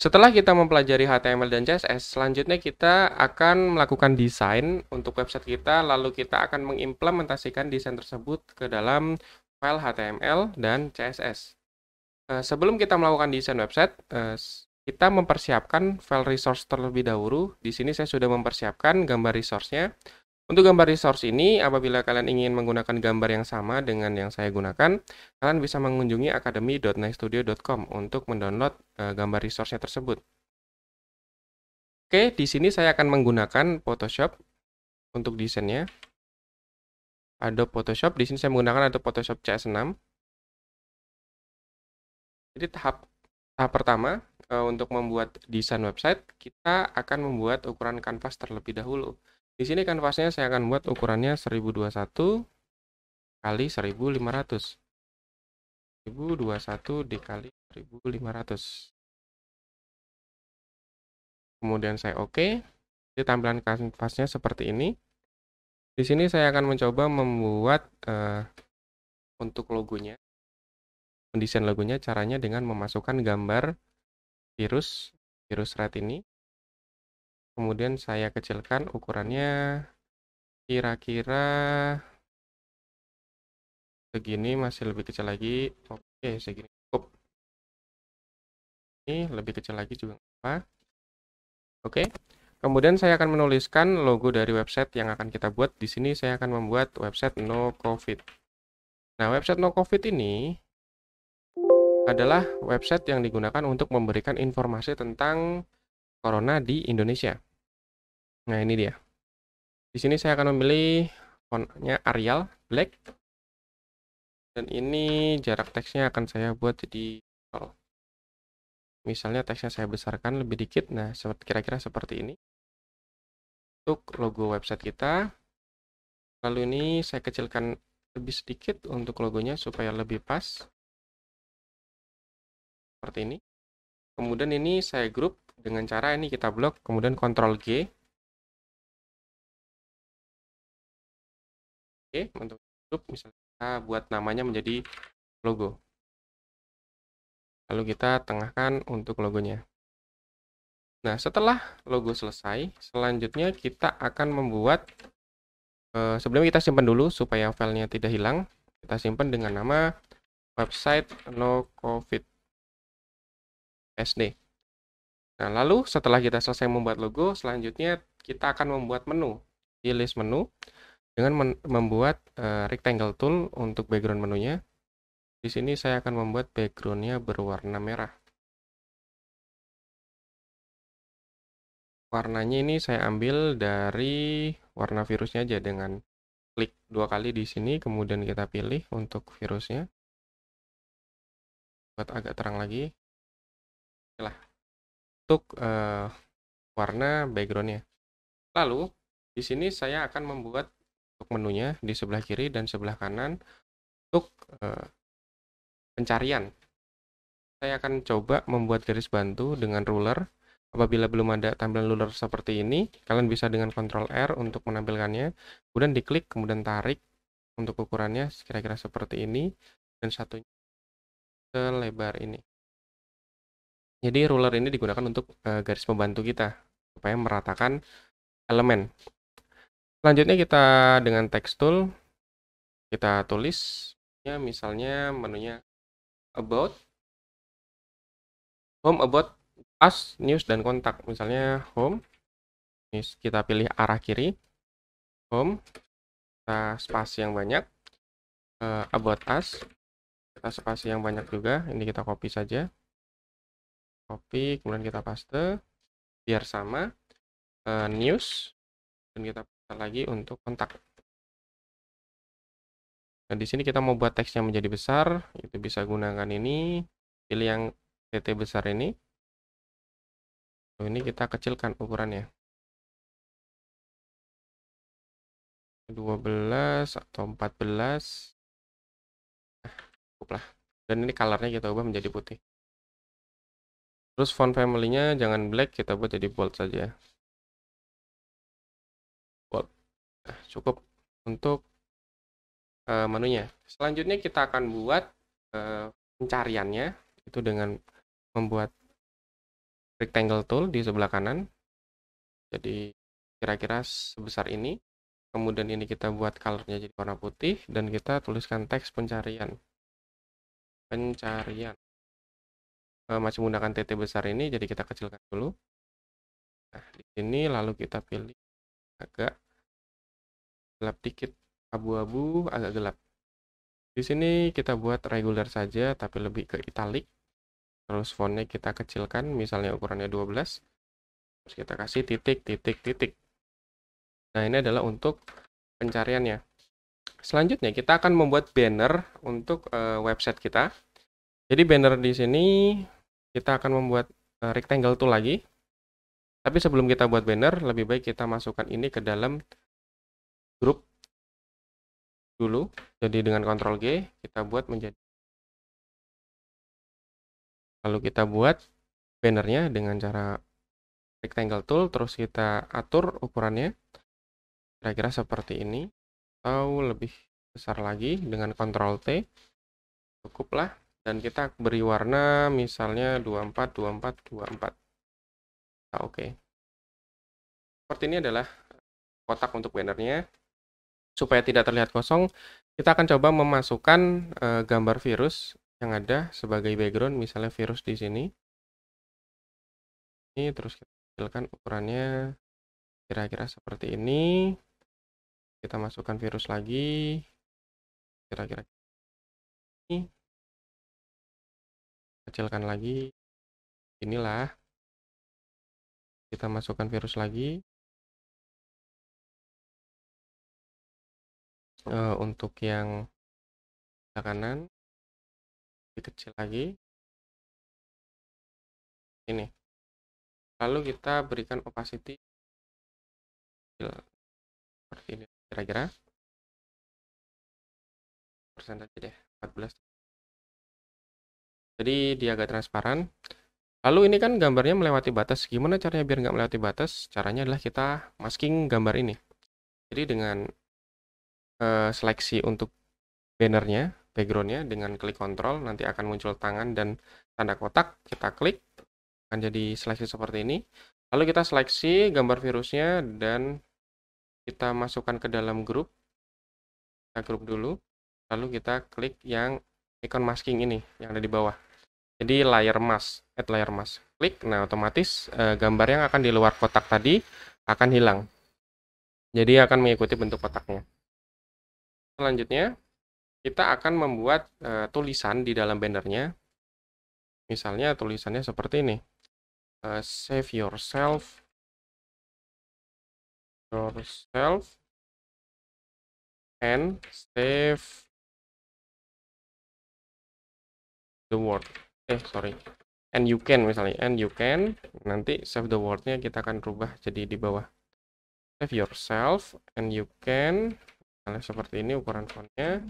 Setelah kita mempelajari HTML dan CSS, selanjutnya kita akan melakukan desain untuk website kita, lalu kita akan mengimplementasikan desain tersebut ke dalam file HTML dan CSS. Sebelum kita melakukan desain website, kita mempersiapkan file resource terlebih dahulu. Di sini saya sudah mempersiapkan gambar resource-nya. Untuk gambar resource ini, apabila kalian ingin menggunakan gambar yang sama dengan yang saya gunakan, kalian bisa mengunjungi academy.nextstudio.com untuk mendownload gambar resource-nya tersebut. Oke, di sini saya akan menggunakan Photoshop untuk desainnya. Adobe Photoshop, di sini saya menggunakan Adobe Photoshop CS6. Jadi tahap pertama, untuk membuat desain website, kita akan membuat ukuran kanvas terlebih dahulu. Di sini kanvasnya saya akan buat ukurannya 1021 kali 1500. 1021 dikali 1500. Kemudian saya oke. Jadi tampilan kanvasnya seperti ini. Di sini saya akan mencoba membuat untuk logonya. Mendesain logonya caranya dengan memasukkan gambar virus red ini. Kemudian saya kecilkan ukurannya kira-kira segini, masih lebih kecil lagi. Oke, segini cukup. Ini lebih kecil lagi juga apa. Oke. Kemudian saya akan menuliskan logo dari website yang akan kita buat. Di sini saya akan membuat website no COVID. Nah, website no COVID ini adalah website yang digunakan untuk memberikan informasi tentang corona di Indonesia. Nah, ini dia. Di sini saya akan memilih fontnya Arial Black. Dan ini jarak teksnya akan saya buat jadi misalnya teksnya saya besarkan lebih dikit. Nah, kira-kira seperti ini. Untuk logo website kita. Lalu ini saya kecilkan lebih sedikit untuk logonya supaya lebih pas. Seperti ini. Kemudian ini saya grup dengan cara ini kita blok, kemudian Ctrl G. Oke, untuk grup misalnya kita buat namanya menjadi logo. Lalu kita tengahkan untuk logonya. Nah, setelah logo selesai, selanjutnya kita akan membuat, sebelumnya kita simpan dulu supaya filenya tidak hilang. Kita simpan dengan nama website no covid SD. Nah, lalu setelah kita selesai membuat logo, selanjutnya kita akan membuat menu. Di list menu dengan membuat rectangle tool untuk background menunya. Di sini saya akan membuat backgroundnya berwarna merah. Warnanya ini saya ambil dari warna virusnya aja dengan klik 2 kali di sini, kemudian kita pilih untuk virusnya. Buat agak terang lagi. Inilah untuk warna backgroundnya. Lalu di sini saya akan membuat untuk menunya di sebelah kiri dan sebelah kanan untuk pencarian. Saya akan coba membuat garis bantu dengan ruler. Apabila belum ada tampilan ruler seperti ini, kalian bisa dengan Ctrl R untuk menampilkannya. Kemudian diklik, kemudian tarik untuk ukurannya kira-kira seperti ini. Dan satunya selebar ini. Jadi ruler ini digunakan untuk garis pembantu kita, supaya meratakan elemen. Selanjutnya kita dengan text tool, kita tulis, ya, misalnya menunya about, home, about, us, news, dan kontak. Misalnya home, kita pilih arah kiri, home, kita spasi yang banyak, about us, kita spasi yang banyak juga, ini kita copy saja, copy, kemudian kita paste, biar sama, news, dan kita paste lagi untuk kontak. Nah, di sini kita mau buat teksnya menjadi besar, itu bisa gunakan ini, pilih yang TT besar ini. Lalu ini kita kecilkan ukurannya. 12 atau 14. Nah, cukuplah. Dan ini colornya kita ubah menjadi putih. Terus font family-nya jangan black, kita buat jadi bold saja. Bold. Nah, cukup untuk menunya. Selanjutnya kita akan buat pencariannya itu dengan membuat rectangle tool di sebelah kanan. Jadi kira-kira sebesar ini. Kemudian ini kita buat colornya jadi warna putih dan kita tuliskan teks pencarian. Pencarian. Masih menggunakan TT besar ini, jadi kita kecilkan dulu. Nah, di sini lalu kita pilih agak gelap dikit, abu-abu agak gelap. Di sini kita buat regular saja, tapi lebih ke italic. Terus fontnya kita kecilkan, misalnya ukurannya 12. Terus kita kasih titik, titik, titik. Nah, ini adalah untuk pencariannya. Selanjutnya kita akan membuat banner untuk website kita. Jadi banner di sini kita akan membuat rectangle tool lagi. Tapi sebelum kita buat banner, lebih baik kita masukkan ini ke dalam grup dulu. Jadi dengan Ctrl G kita buat menjadi. Lalu kita buat bannernya dengan cara rectangle tool, terus kita atur ukurannya kira-kira seperti ini atau lebih besar lagi dengan Ctrl T. Cukuplah, dan kita beri warna misalnya 24 24 24. Nah, oke. Seperti ini adalah kotak untuk bannernya. Supaya tidak terlihat kosong, kita akan coba memasukkan gambar virus yang ada sebagai background, misalnya virus di sini. Ini terus kita kecilkan ukurannya kira-kira seperti ini. Kita masukkan virus lagi, kira-kira ini. Kecilkan lagi. Inilah. Kita masukkan virus lagi. Untuk yang sebelah kanan, lebih kecil lagi. Ini. Lalu kita berikan opacity seperti ini. Kira-kira persentase deh, 14. Jadi dia agak transparan. Lalu ini kan gambarnya melewati batas. Gimana caranya biar nggak melewati batas? Caranya adalah kita masking gambar ini. Jadi dengan seleksi untuk bannernya, backgroundnya, dengan klik kontrol, nanti akan muncul tangan dan tanda kotak. Kita klik, akan jadi seleksi seperti ini. Lalu kita seleksi gambar virusnya dan kita masukkan ke dalam grup. Kita grup dulu. Lalu kita klik yang icon masking ini, yang ada di bawah. Jadi layer mask, add layer mask. Klik, nah otomatis gambar yang akan di luar kotak tadi akan hilang. Jadi akan mengikuti bentuk kotaknya. Selanjutnya, kita akan membuat tulisan di dalam bannernya. Misalnya tulisannya seperti ini. Save yourself and save the world. Sorry. And you can misalnya, and you can, nanti save the world-nya kita akan rubah jadi di bawah. Save yourself and you can, misalnya seperti ini ukuran fontnya.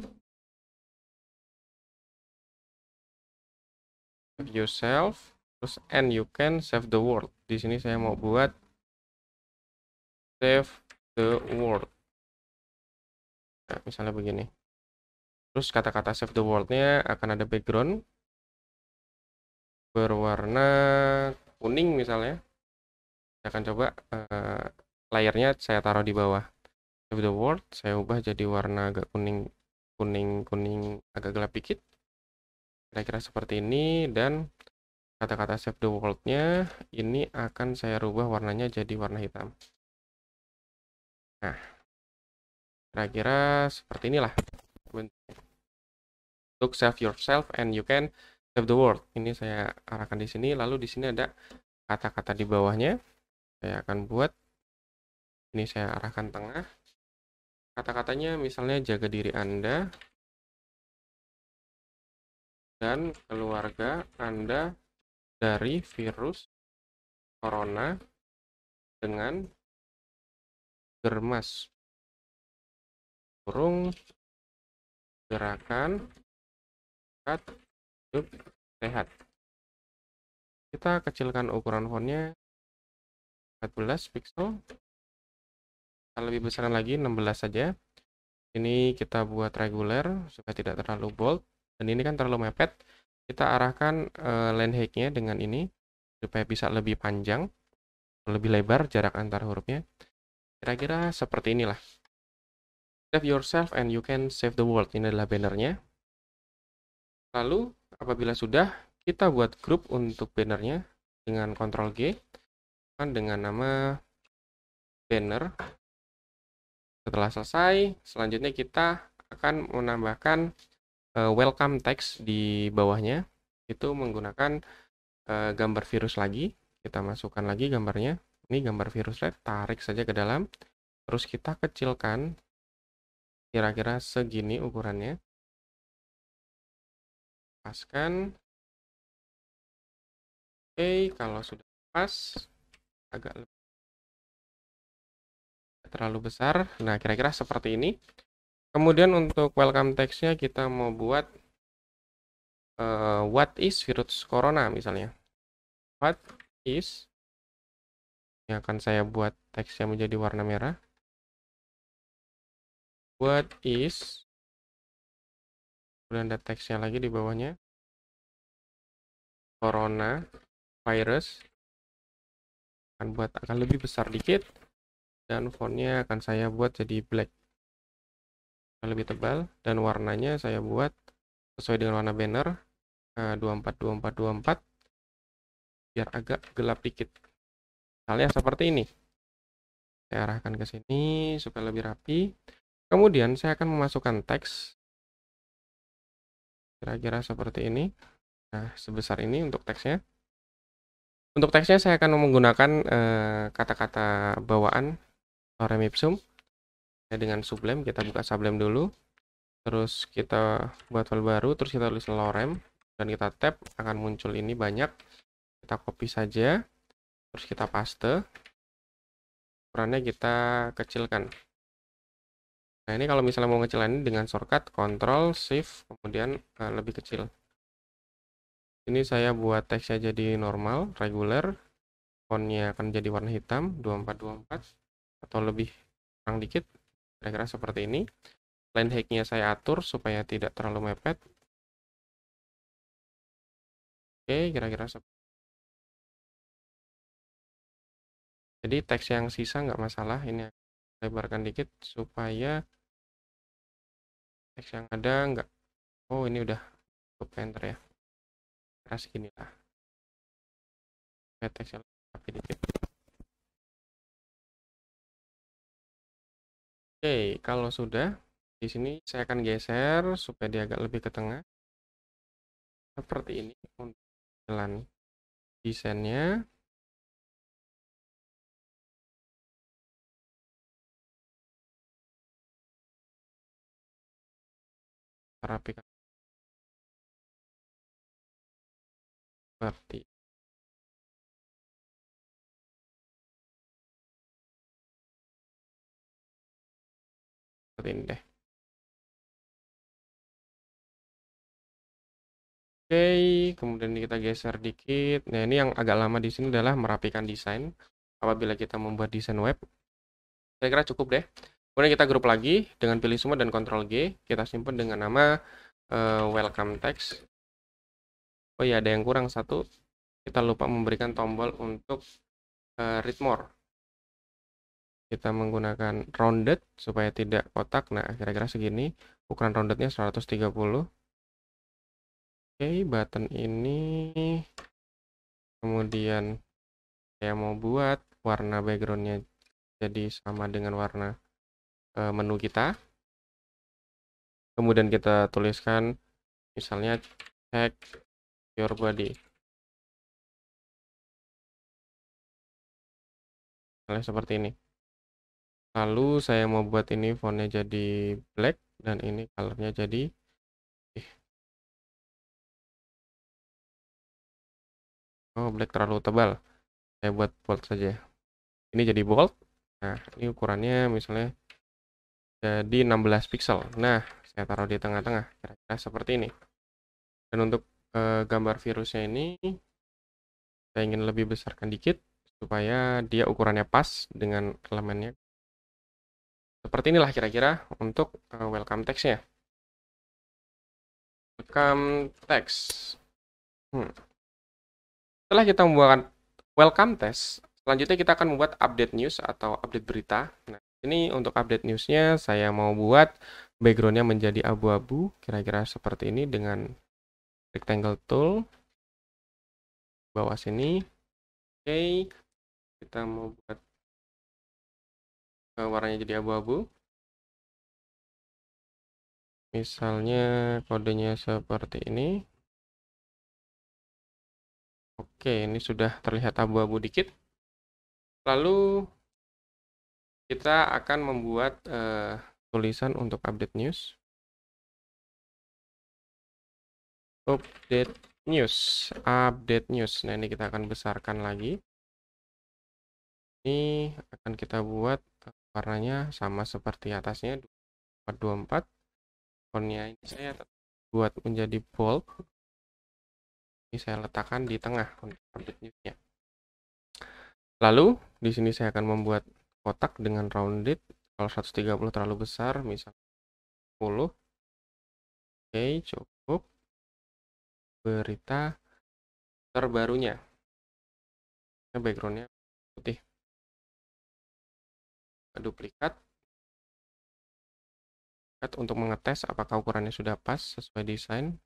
Save yourself, terus and you can save the world. Di sini saya mau buat save the world. Nah, misalnya begini. Terus kata-kata save the world-nya akan ada background berwarna kuning misalnya. Saya akan coba layarnya saya taruh di bawah. Save the world, saya ubah jadi warna agak kuning agak gelap dikit. Kira-kira seperti ini, dan kata-kata save the world-nya ini akan saya rubah warnanya jadi warna hitam. Nah, kira-kira seperti inilah bentuknya. Untuk save yourself and you can save the world. Ini saya arahkan di sini, lalu di sini ada kata-kata di bawahnya. Saya akan buat, ini saya arahkan tengah. Kata-katanya misalnya jaga diri Anda dan keluarga Anda dari virus corona dengan germas. Kurung gerakan hidup sehat. Kita kecilkan ukuran fontnya 14 pixel. Kita lebih besarkan lagi 16 saja. Ini kita buat reguler supaya tidak terlalu bold. Dan ini kan terlalu mepet. Kita arahkan line height-nya dengan ini supaya bisa lebih panjang, lebih lebar jarak antar hurufnya. Kira-kira seperti inilah. Save yourself and you can save the world. Ini adalah bannernya. Lalu apabila sudah, kita buat grup untuk bannernya dengan Ctrl G dengan nama banner. Setelah selesai, selanjutnya kita akan menambahkan welcome text di bawahnya. Itu menggunakan gambar virus lagi. Kita masukkan lagi gambarnya. Ini gambar virus red, tarik saja ke dalam. Terus kita kecilkan kira-kira segini ukurannya. Paskan. Oke, kalau sudah pas, agak lebih terlalu besar. Nah, kira-kira seperti ini. Kemudian untuk welcome text-nya kita mau buat what is virus corona misalnya. What is, yang akan saya buat teksnya menjadi warna merah. What is, kemudian ada teksnya lagi di bawahnya. Corona virus. Akan lebih besar dikit. Dan fontnya akan saya buat jadi black. Lebih tebal. Dan warnanya saya buat sesuai dengan warna banner. 242424. Biar agak gelap dikit. Misalnya seperti ini. Saya arahkan ke sini supaya lebih rapi. Kemudian saya akan memasukkan teks. Kira-kira seperti ini. Nah, sebesar ini untuk teksnya. Untuk teksnya saya akan menggunakan kata-kata bawaan lorem ipsum. Dengan Sublime, kita buka Sublime dulu. Terus kita buat file baru, terus kita tulis lorem. Dan kita tab, akan muncul ini banyak. Kita copy saja. Terus kita paste. Ukurannya kita kecilkan. Nah, ini kalau misalnya mau ngecilin ini dengan shortcut Ctrl Shift kemudian lebih kecil. Ini saya buat teksnya jadi normal, reguler. Fontnya akan jadi warna hitam 2424 atau lebih terang dikit. Kira-kira seperti ini. Line height-nya saya atur supaya tidak terlalu mepet. Oke, kira-kira seperti ini. Jadi teks yang sisa nggak masalah. Ini lebarkan dikit supaya teks yang ada nggak. Oh, ini udah cukup enter ya. Kira segini lah. Teks yang rapi dikit. Oke, kalau sudah, di sini saya akan geser supaya dia agak lebih ke tengah. Seperti ini untuk jalan desainnya. Rapikan seperti ini deh. Oke, kemudian kita geser dikit. Nah, ini yang agak lama di sini adalah merapikan desain. Apabila kita membuat desain web, saya kira cukup deh. Kemudian kita grup lagi dengan pilih semua dan Ctrl G. Kita simpan dengan nama welcome text. Oh iya, ada yang kurang satu. Kita lupa memberikan tombol untuk read more. Kita menggunakan rounded supaya tidak kotak. Nah, kira-kira segini. Ukuran roundednya 130. Oke, button ini. Kemudian saya mau buat warna backgroundnya jadi sama dengan warna menu kita. Kemudian kita tuliskan misalnya check your body. Misalnya seperti ini. Lalu saya mau buat ini fontnya jadi black dan ini colornya jadi oh, black terlalu tebal. Saya buat bold saja. Ini jadi bold. Nah, ini ukurannya misalnya jadi 16 pixel. Nah, saya taruh di tengah-tengah. Kira-kira seperti ini. Dan untuk gambar virusnya ini, saya ingin lebih besarkan dikit supaya dia ukurannya pas dengan elemennya. Seperti inilah kira-kira untuk welcome text-nya. Welcome text. Setelah kita membuat welcome text, selanjutnya kita akan membuat update news atau update berita. Nah, ini untuk update newsnya saya mau buat backgroundnya menjadi abu-abu, kira-kira seperti ini dengan rectangle tool. Bawah sini. Oke, kita mau buat warnanya jadi abu-abu. Misalnya kodenya seperti ini. Oke, ini sudah terlihat abu-abu dikit. Lalu kita akan membuat tulisan untuk update news. Update news. Nah, ini kita akan besarkan lagi. Ini akan kita buat warnanya sama seperti atasnya 424. Fontnya ini saya buat menjadi bold. Ini saya letakkan di tengah untuk update newsnya. Lalu di sini saya akan membuat kotak dengan rounded. Kalau 130 terlalu besar, misal 10. Oke, cukup. Berita terbarunya. Backgroundnya putih. Duplikat untuk mengetes apakah ukurannya sudah pas sesuai desain.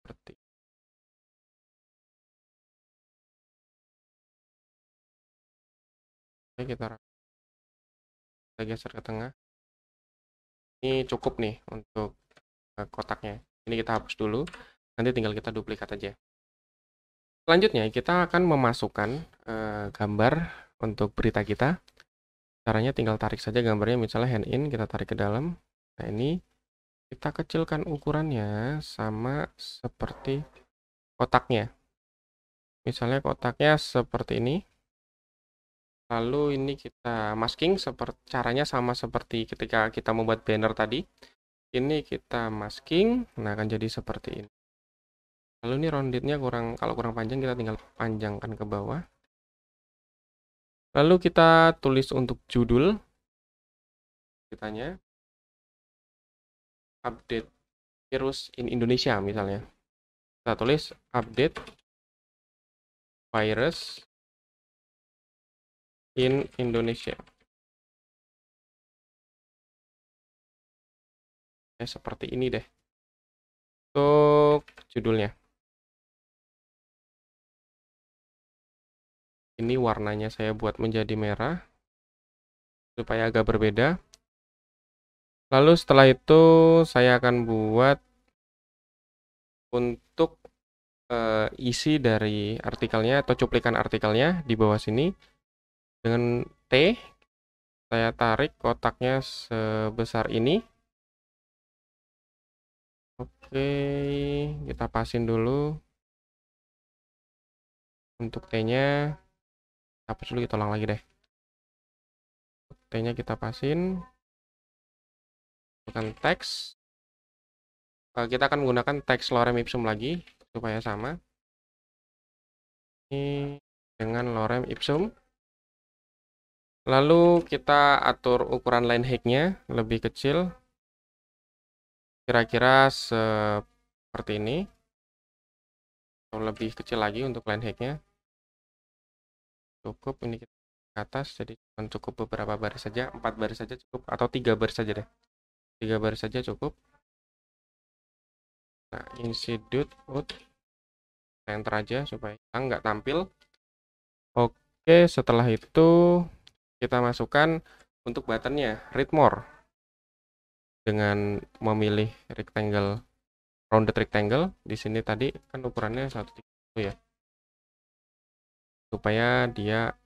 Seperti oke, kita geser ke tengah. Ini cukup nih untuk kotaknya. Ini kita hapus dulu. Nanti tinggal kita duplikat aja. Selanjutnya kita akan memasukkan gambar untuk berita kita. Caranya tinggal tarik saja gambarnya, misalnya hand in, kita tarik ke dalam. Nah, ini kita kecilkan ukurannya sama seperti kotaknya. Misalnya kotaknya seperti ini. Lalu ini kita masking, caranya sama seperti ketika kita membuat banner tadi. Ini kita masking, nah akan jadi seperti ini. Lalu ini roundednya kalau kurang panjang kita tinggal panjangkan ke bawah. Lalu kita tulis untuk judul beritanya update virus in Indonesia misalnya. Kita tulis update virus in Indonesia. Seperti ini deh untuk judulnya. Ini warnanya saya buat menjadi merah supaya agak berbeda. Lalu setelah itu saya akan buat untuk isi dari artikelnya atau cuplikan artikelnya di bawah sini. Dengan T saya tarik kotaknya sebesar ini. Oke, kita pasin dulu. Untuk T-nya hapus dulu, kita ulang lagi deh. T-nya kita pasin. Bukan teks. Kita akan menggunakan teks lorem ipsum lagi supaya sama. Ini dengan lorem ipsum. Lalu kita atur ukuran line height-nya lebih kecil. Kira-kira seperti ini. Atau lebih kecil lagi untuk line height-nya. Cukup, ini kita ke atas, jadi cukup beberapa baris saja, 4 baris saja cukup, atau 3 baris saja deh. 3 baris saja cukup. Nah, institute out enter aja supaya nggak tampil. Oke, setelah itu kita masukkan untuk buttonnya read more dengan memilih rectangle, rounded rectangle. Di sini tadi kan ukurannya 130 ya, supaya dia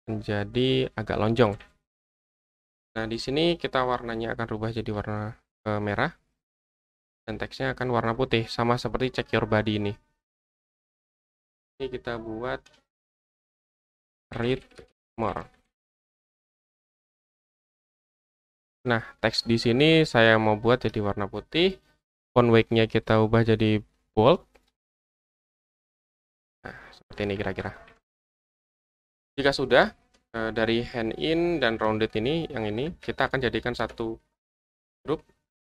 menjadi agak lonjong. Nah, di sini kita warnanya akan rubah jadi warna merah. Dan teksnya akan warna putih, sama seperti check your body ini. Ini kita buat read more. Nah, teks di sini saya mau buat jadi warna putih. Font weight-nya kita ubah jadi bold. Nah, Seperti ini kira-kira. Jika sudah, dari hand in dan rounded ini, yang ini, kita akan jadikan satu grup.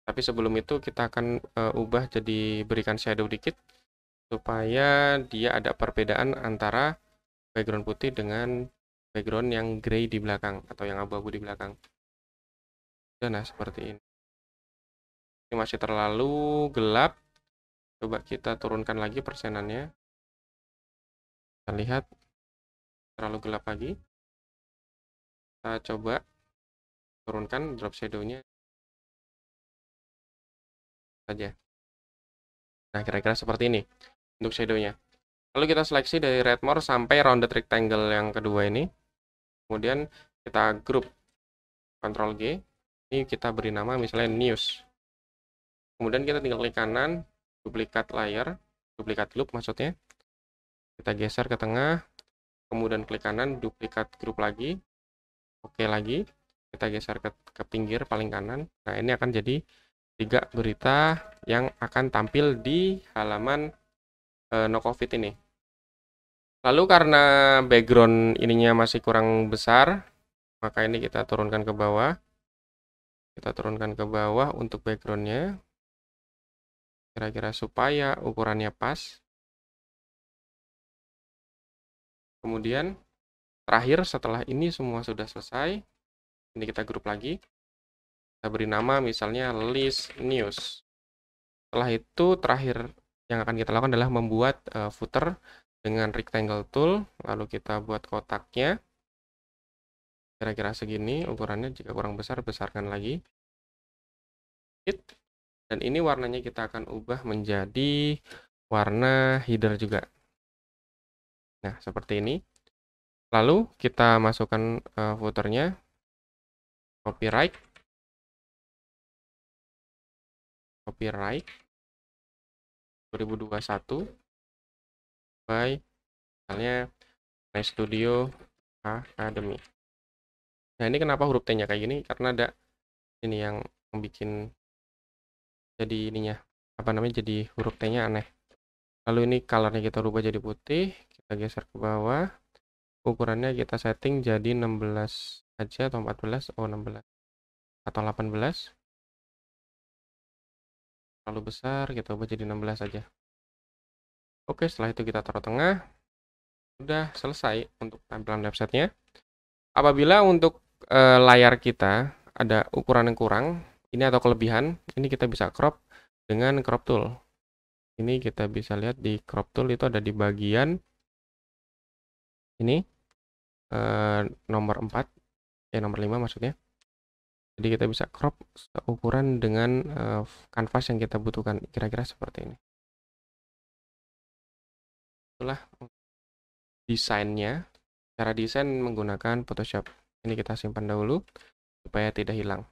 Tapi sebelum itu kita akan ubah jadi berikan shadow dikit, supaya dia ada perbedaan antara background putih dengan background yang grey di belakang, atau yang abu-abu di belakang. Nah, seperti ini. Ini masih terlalu gelap. Coba kita turunkan lagi persenannya. Kita lihat terlalu gelap lagi. Kita coba turunkan drop shadow-nya saja. Nah, kira-kira seperti ini untuk shadow-nya. Lalu kita seleksi dari Redmore sampai rounded rectangle yang kedua ini. Kemudian kita group Ctrl G. Ini kita beri nama misalnya news. Kemudian kita tinggal klik kanan, duplikat layer, duplikat loop maksudnya. Kita geser ke tengah, kemudian klik kanan, duplikat group lagi. Oke lagi. Kita geser ke pinggir paling kanan. Nah, ini akan jadi 3 berita yang akan tampil di halaman no covid ini. Lalu karena background ininya masih kurang besar, maka ini kita turunkan ke bawah. Kita turunkan ke bawah untuk backgroundnya. Kira-kira supaya ukurannya pas. Kemudian terakhir setelah ini semua sudah selesai, ini kita grup lagi. Kita beri nama misalnya list news. Setelah itu terakhir yang akan kita lakukan adalah membuat footer dengan rectangle tool, lalu kita buat kotaknya. Kira-kira segini ukurannya, jika kurang besar, besarkan lagi. Dan ini warnanya kita akan ubah menjadi warna header juga. Nah, seperti ini. Lalu kita masukkan footernya, copyright 2021 by misalnya Nice Studio Academy. Nah, ini kenapa huruf T-nya kayak gini? Karena ada ini yang bikin jadi ininya, apa namanya, jadi huruf T-nya aneh. Lalu ini colornya kita rubah jadi putih, kita geser ke bawah. Ukurannya kita setting jadi 16 aja atau 14, 16 atau 18. Terlalu besar, kita ubah jadi 16 aja. Oke, setelah itu kita taruh tengah. Sudah selesai untuk tampilan websitenya. Apabila untuk layar kita ada ukuran yang kurang, ini atau kelebihan, ini kita bisa crop dengan crop tool. Ini kita bisa lihat di crop tool itu ada di bagian ini, nomor 4, nomor 5 maksudnya. Jadi kita bisa crop ukuran dengan kanvas yang kita butuhkan, kira-kira seperti ini. Itulah desainnya. Cara desain menggunakan Photoshop. Ini kita simpan dahulu supaya tidak hilang.